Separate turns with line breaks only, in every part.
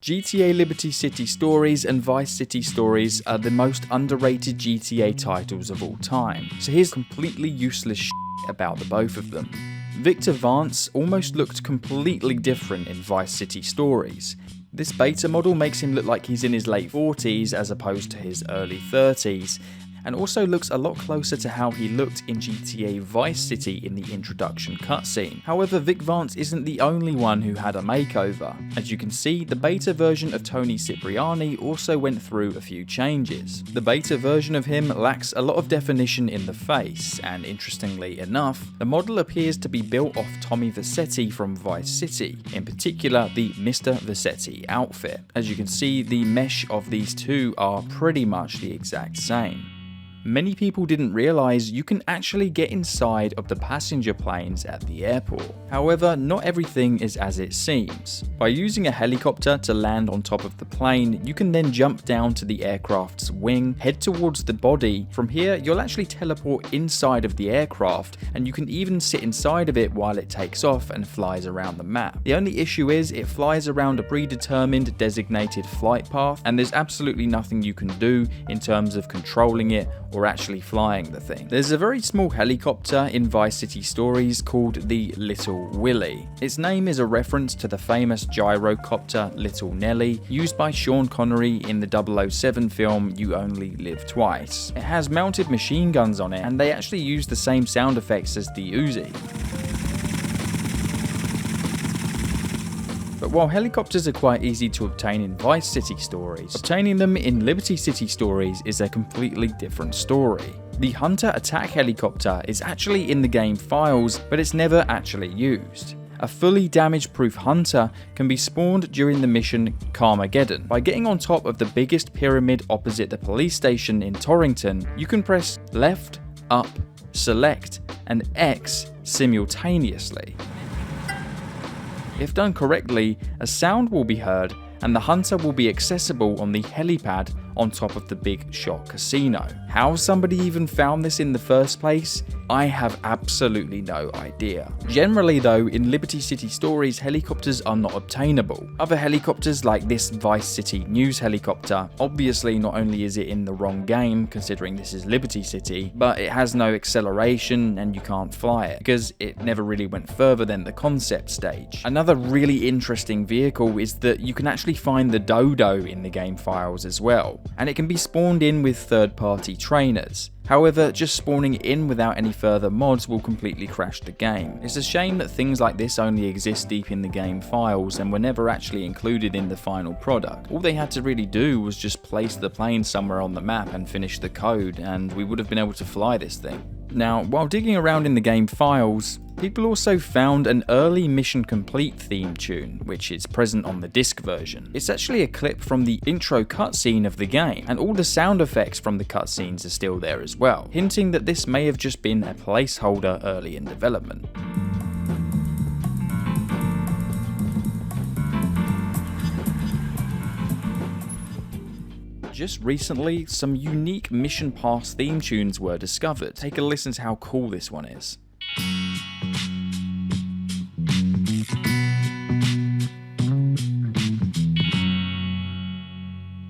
GTA Liberty City Stories and Vice City Stories are the most underrated GTA titles of all time, so here's completely useless shit about the both of them. Victor Vance almost looked completely different in Vice City Stories. This beta model makes him look like he's in his late 40s as opposed to his early 30s, and also looks a lot closer to how he looked in GTA Vice City in the introduction cutscene. However, Vic Vance isn't the only one who had a makeover. As you can see, the beta version of Tony Cipriani also went through a few changes. The beta version of him lacks a lot of definition in the face, and interestingly enough, the model appears to be built off Tommy Vercetti from Vice City, in particular the Mr. Vercetti outfit. As you can see, the mesh of these two are pretty much the exact same. Many people didn't realise you can actually get inside of the passenger planes at the airport. However, not everything is as it seems. By using a helicopter to land on top of the plane, you can then jump down to the aircraft's wing, head towards the body. From here, you'll actually teleport inside of the aircraft, and you can even sit inside of it while it takes off and flies around the map. The only issue is it flies around a predetermined designated flight path, and there's absolutely nothing you can do in terms of controlling it or actually flying the thing. There's a very small helicopter in Vice City Stories called the Little Willie. Its name is a reference to the famous gyrocopter Little Nelly, used by Sean Connery in the 007 film You Only Live Twice. It has mounted machine guns on it, and they actually use the same sound effects as the Uzi. But while helicopters are quite easy to obtain in Vice City Stories, obtaining them in Liberty City Stories is a completely different story. The Hunter attack helicopter is actually in the game files, but it's never actually used. A fully damage-proof Hunter can be spawned during the mission Carmageddon. By getting on top of the biggest pyramid opposite the police station in Torrington, you can press left, up, select, and X simultaneously. If done correctly, a sound will be heard and the Hunter will be accessible on the helipad on top of the Big Shot Casino. How somebody even found this in the first place, I have absolutely no idea. Generally though, in Liberty City Stories, helicopters are not obtainable. Other helicopters like this Vice City News helicopter, obviously not only is it in the wrong game, considering this is Liberty City, but it has no acceleration and you can't fly it, because it never really went further than the concept stage. Another really interesting vehicle is that you can actually find the Dodo in the game files as well, and it can be spawned in with third-party trainers. However, just spawning in without any further mods will completely crash the game. It's a shame that things like this only exist deep in the game files and were never actually included in the final product. All they had to really do was just place the plane somewhere on the map and finish the code, and we would have been able to fly this thing. Now, while digging around in the game files, people also found an early Mission Complete theme tune, which is present on the disc version. It's actually a clip from the intro cutscene of the game, and all the sound effects from the cutscenes are still there as well, hinting that this may have just been a placeholder early in development. Just recently, some unique Mission Pass theme tunes were discovered. Take a listen to how cool this one is.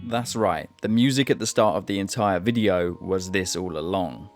That's right, the music at the start of the entire video was this all along.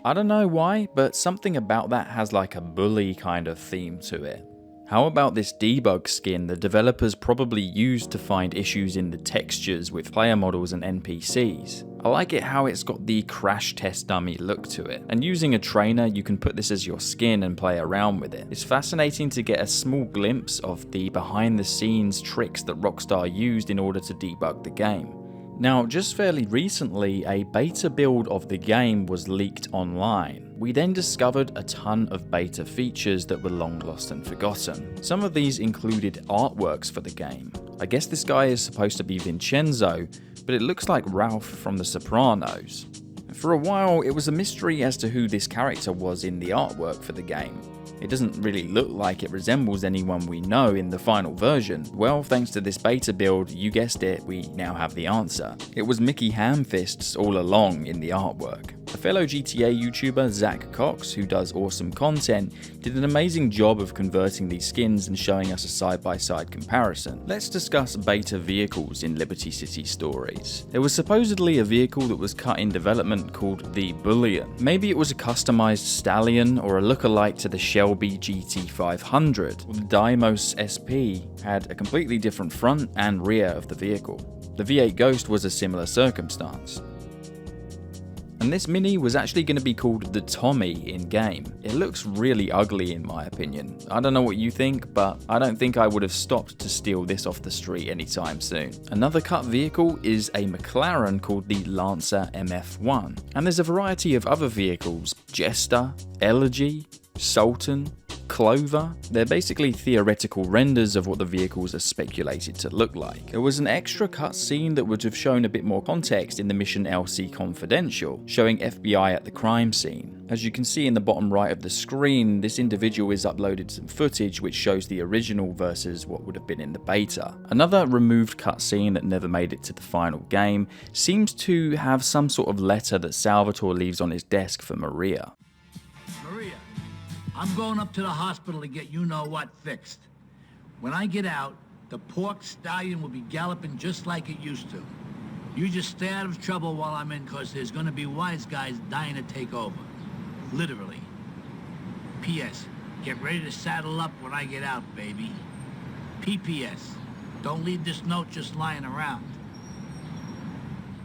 I don't know why, but something about that has like a bully kind of theme to it. How about this debug skin the developers probably used to find issues in the textures with player models and NPCs? I like it how it's got the crash test dummy look to it, and using a trainer you can put this as your skin and play around with it. It's fascinating to get a small glimpse of the behind the scenes tricks that Rockstar used in order to debug the game. Now, just fairly recently, a beta build of the game was leaked online. We then discovered a ton of beta features that were long lost and forgotten. Some of these included artworks for the game. I guess this guy is supposed to be Vincenzo, but it looks like Ralph from The Sopranos. For a while, it was a mystery as to who this character was in the artwork for the game. It doesn't really look like it resembles anyone we know in the final version. Well, thanks to this beta build, you guessed it, we now have the answer. It was Mickey Hamfists all along in the artwork. A fellow GTA YouTuber, Zach Cox, who does awesome content, did an amazing job of converting these skins and showing us a side-by-side comparison. Let's discuss beta vehicles in Liberty City Stories. There was supposedly a vehicle that was cut in development called the Bullion. Maybe it was a customized Stallion or a lookalike to the Shelby GT500. The Deimos SP had a completely different front and rear of the vehicle. The V8 Ghost was a similar circumstance. And this Mini was actually going to be called the Tommy in-game. It looks really ugly in my opinion. I don't know what you think, but I don't think I would have stopped to steal this off the street anytime soon. Another cut vehicle is a McLaren called the Lancer MF1. And there's a variety of other vehicles: Jester, Elegy, Sultan, Clover. They're basically theoretical renders of what the vehicles are speculated to look like. There was an extra cutscene that would have shown a bit more context in the mission LC Confidential, showing FBI at the crime scene. As you can see in the bottom right of the screen, this individual has uploaded some footage which shows the original versus what would have been in the beta. Another removed cutscene that never made it to the final game seems to have some sort of letter that Salvatore leaves on his desk for Maria.
I'm going up to the hospital to get you-know-what fixed. When I get out, the pork stallion will be galloping just like it used to. You just stay out of trouble while I'm in, cause there's gonna be wise guys dying to take over. Literally. P.S. Get ready to saddle up when I get out, baby. P.P.S. Don't leave this note just lying around.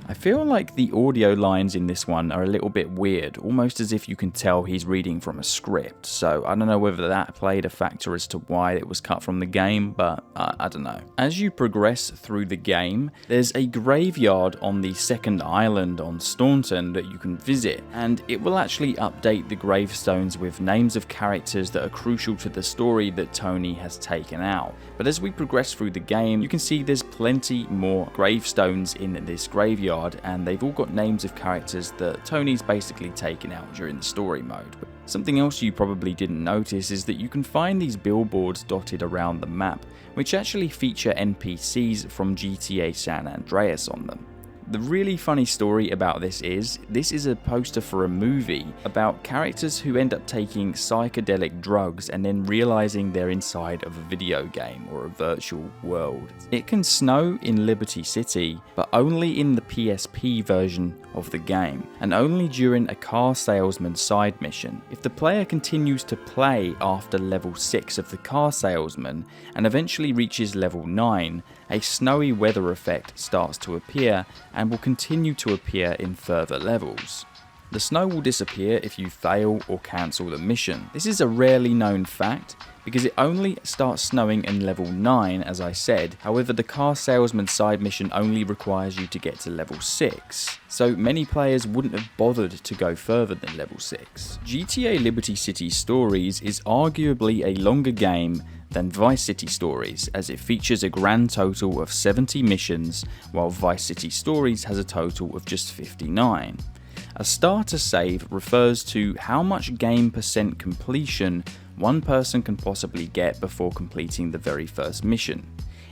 I feel like the audio lines in this one are a little bit weird, almost as if you can tell he's reading from a script, so I don't know whether that played a factor as to why it was cut from the game, but I don't know. As you progress through the game, there's a graveyard on the second island on Staunton that you can visit, and it will actually update the gravestones with names of characters that are crucial to the story that Tony has taken out. But as we progress through the game, you can see there's plenty more gravestones in this graveyard, and they've all got names of characters that Tony's basically taken out during the story mode. Something else you probably didn't notice is that you can find these billboards dotted around the map, which actually feature NPCs from GTA San Andreas on them. The really funny story about this is a poster for a movie about characters who end up taking psychedelic drugs and then realizing they're inside of a video game or a virtual world. It can snow in Liberty City, but only in the PSP version of the game, and only during a car salesman side mission. If the player continues to play after level 6 of the car salesman and eventually reaches level 9, a snowy weather effect starts to appear and will continue to appear in further levels. The snow will disappear if you fail or cancel the mission. This is a rarely known fact because it only starts snowing in level 9, as I said. However, the car salesman side mission only requires you to get to level 6, so many players wouldn't have bothered to go further than level 6. GTA Liberty City Stories is arguably a longer game than Vice City Stories, as it features a grand total of 70 missions, while Vice City Stories has a total of just 59. A starter save refers to how much game percent completion one person can possibly get before completing the very first mission.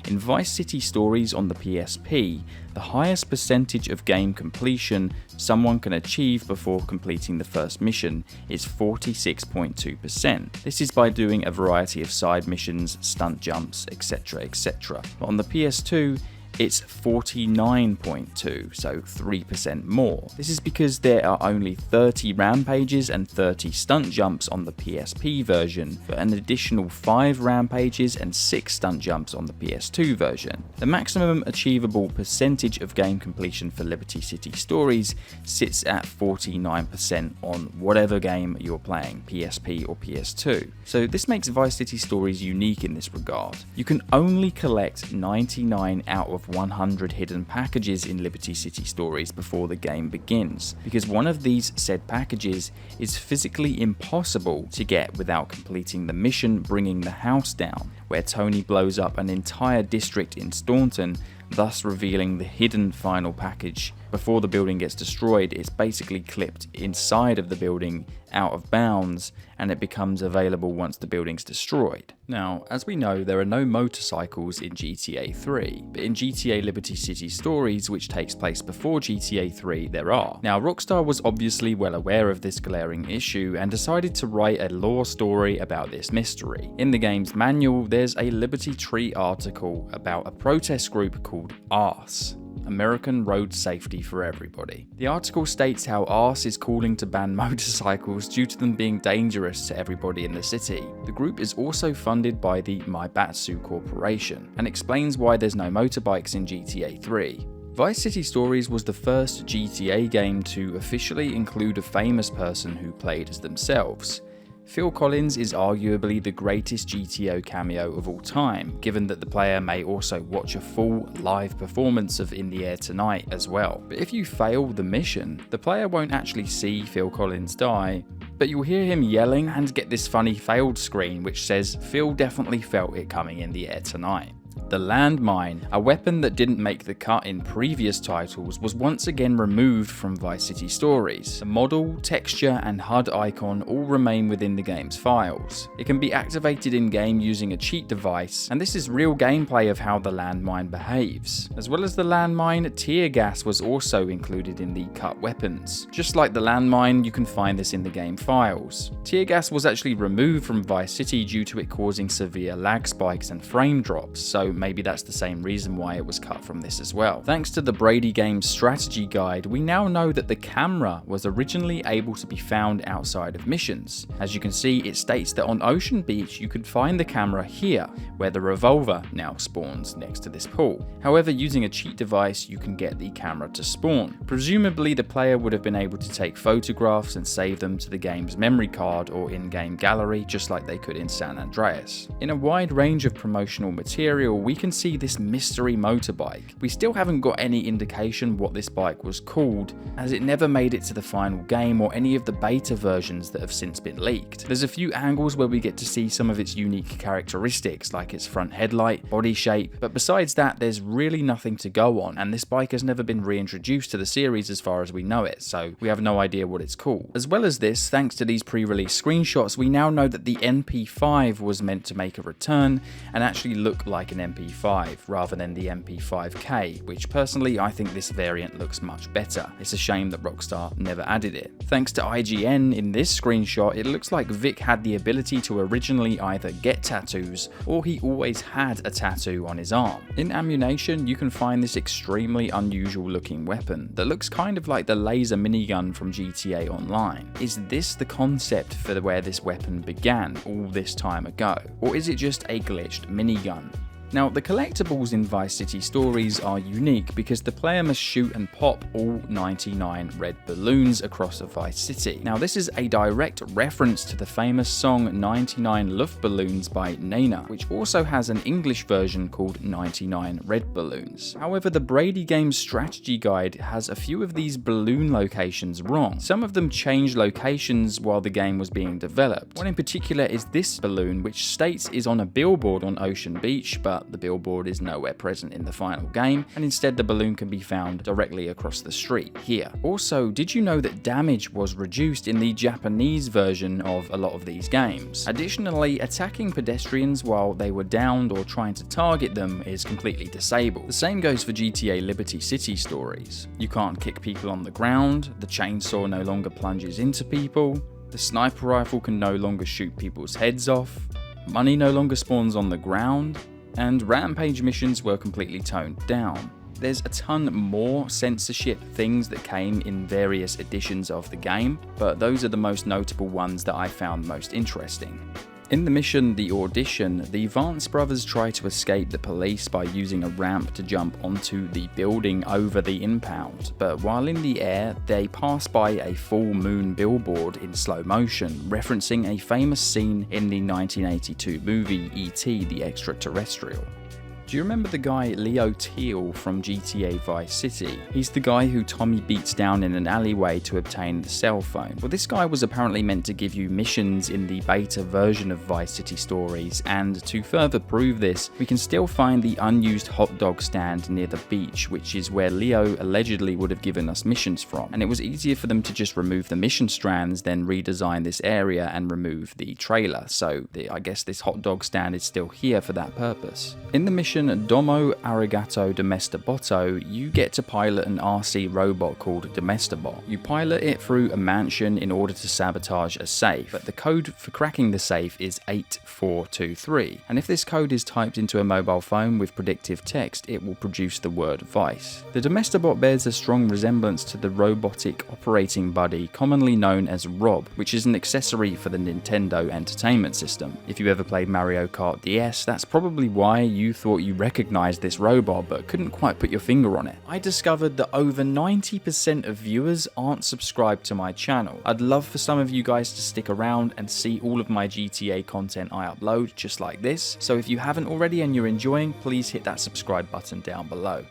In Vice City Stories on the PSP, the highest percentage of game completion someone can achieve before completing the first mission is 46.2%. This is by doing a variety of side missions, stunt jumps, etc, etc. But on the PS2, it's 49.2, so 3% more. This is because there are only 30 rampages and 30 stunt jumps on the PSP version, but an additional 5 rampages and 6 stunt jumps on the PS2 version. The maximum achievable percentage of game completion for Liberty City Stories sits at 49% on whatever game you're playing, PSP or PS2. So this makes Vice City Stories unique in this regard. You can only collect 99 out of 100 hidden packages in Liberty City Stories before the game begins, because one of these said packages is physically impossible to get without completing the mission Bringing the House Down, where Tony blows up an entire district in Staunton, thus revealing the hidden final package. Before the building gets destroyed, it's basically clipped inside of the building, out of bounds, and it becomes available once the building's destroyed. Now, as we know, there are no motorcycles in GTA 3, but in GTA Liberty City Stories, which takes place before GTA 3, there are. Now, Rockstar was obviously well aware of this glaring issue and decided to write a lore story about this mystery. In the game's manual, there's a Liberty Tree article about a protest group called ARSE. American Road Safety for Everybody. The article states how ARSE is calling to ban motorcycles due to them being dangerous to everybody in the city. The group is also funded by the Maibatsu Corporation and explains why there's no motorbikes in GTA 3. Vice City Stories was the first GTA game to officially include a famous person who played as themselves. Phil Collins is arguably the greatest GTO cameo of all time, given that the player may also watch a full live performance of In the Air Tonight as well. But if you fail the mission, the player won't actually see Phil Collins die, but you'll hear him yelling and get this funny failed screen which says Phil definitely felt it coming in the air tonight. The landmine, a weapon that didn't make the cut in previous titles, was once again removed from Vice City Stories. The model, texture, and HUD icon all remain within the game's files. It can be activated in-game using a cheat device, and this is real gameplay of how the landmine behaves. As well as the landmine, tear gas was also included in the cut weapons. Just like the landmine, you can find this in the game files. Tear gas was actually removed from Vice City due to it causing severe lag spikes and frame drops, so maybe that's the same reason why it was cut from this as well. Thanks to the Brady Games strategy guide, we now know that the camera was originally able to be found outside of missions. As you can see, it states that on Ocean Beach you could find the camera here, where the revolver now spawns next to this pool. However, using a cheat device, you can get the camera to spawn. Presumably, the player would have been able to take photographs and save them to the game's memory card or in-game gallery, just like they could in San Andreas. In a wide range of promotional material, we can see this mystery motorbike. We still haven't got any indication what this bike was called, as it never made it to the final game or any of the beta versions that have since been leaked. There's a few angles where we get to see some of its unique characteristics, like its front headlight, body shape, but besides that, there's really nothing to go on, and this bike has never been reintroduced to the series as far as we know it, so we have no idea what it's called. As well as this, thanks to these pre-release screenshots, we now know that the NP5 was meant to make a return and actually look like an NP5 rather than the NP5K, which personally I think this variant looks much better. It's a shame that Rockstar never added it. Thanks to IGN, in this screenshot it looks like Vic had the ability to originally either get tattoos or he always had a tattoo on his arm. In Ammunition you can find this extremely unusual looking weapon that looks kind of like the laser minigun from GTA Online. Is this the concept for where this weapon began all this time ago, or is it just a glitched minigun? Now, the collectibles in Vice City Stories are unique because the player must shoot and pop all 99 red balloons across a Vice City. Now, this is a direct reference to the famous song 99 Luftballons by Nena, which also has an English version called 99 Red Balloons. However, the Brady Games strategy guide has a few of these balloon locations wrong. Some of them changed locations while the game was being developed. One in particular is this balloon, which states is on a billboard on Ocean Beach, but the billboard is nowhere present in the final game, and instead the balloon can be found directly across the street here. Also, did you know that damage was reduced in the Japanese version of a lot of these games? Additionally, attacking pedestrians while they were downed or trying to target them is completely disabled. The same goes for GTA Liberty City Stories. You can't kick people on the ground, the chainsaw no longer plunges into people, the sniper rifle can no longer shoot people's heads off, money no longer spawns on the ground, and rampage missions were completely toned down. There's a ton more censorship things that came in various editions of the game, but those are the most notable ones that I found most interesting. In the mission The Audition, the Vance brothers try to escape the police by using a ramp to jump onto the building over the impound, but while in the air, they pass by a full moon billboard in slow motion, referencing a famous scene in the 1982 movie E.T. the Extraterrestrial. Do you remember the guy Leo Teal from GTA Vice City? He's the guy who Tommy beats down in an alleyway to obtain the cell phone. Well, this guy was apparently meant to give you missions in the beta version of Vice City Stories, and to further prove this, we can still find the unused hot dog stand near the beach, which is where Leo allegedly would have given us missions from. And it was easier for them to just remove the mission strands than redesign this area and remove the trailer, so I guess this hot dog stand is still here for that purpose. In the mission Domo Arigato Domestabotto, you get to pilot an RC robot called Domestabot. You pilot it through a mansion in order to sabotage a safe, but the code for cracking the safe is 8423, and if this code is typed into a mobile phone with predictive text, it will produce the word Vice. The Domestabot bears a strong resemblance to the robotic operating buddy commonly known as Rob, which is an accessory for the Nintendo Entertainment System. If you ever played Mario Kart DS, that's probably why you thought you recognized this robot but couldn't quite put your finger on it. I discovered that over 90% of viewers aren't subscribed to my channel. I'd love for some of you guys to stick around and see all of my GTA content I upload just like this, so if you haven't already and you're enjoying, please hit that subscribe button down below.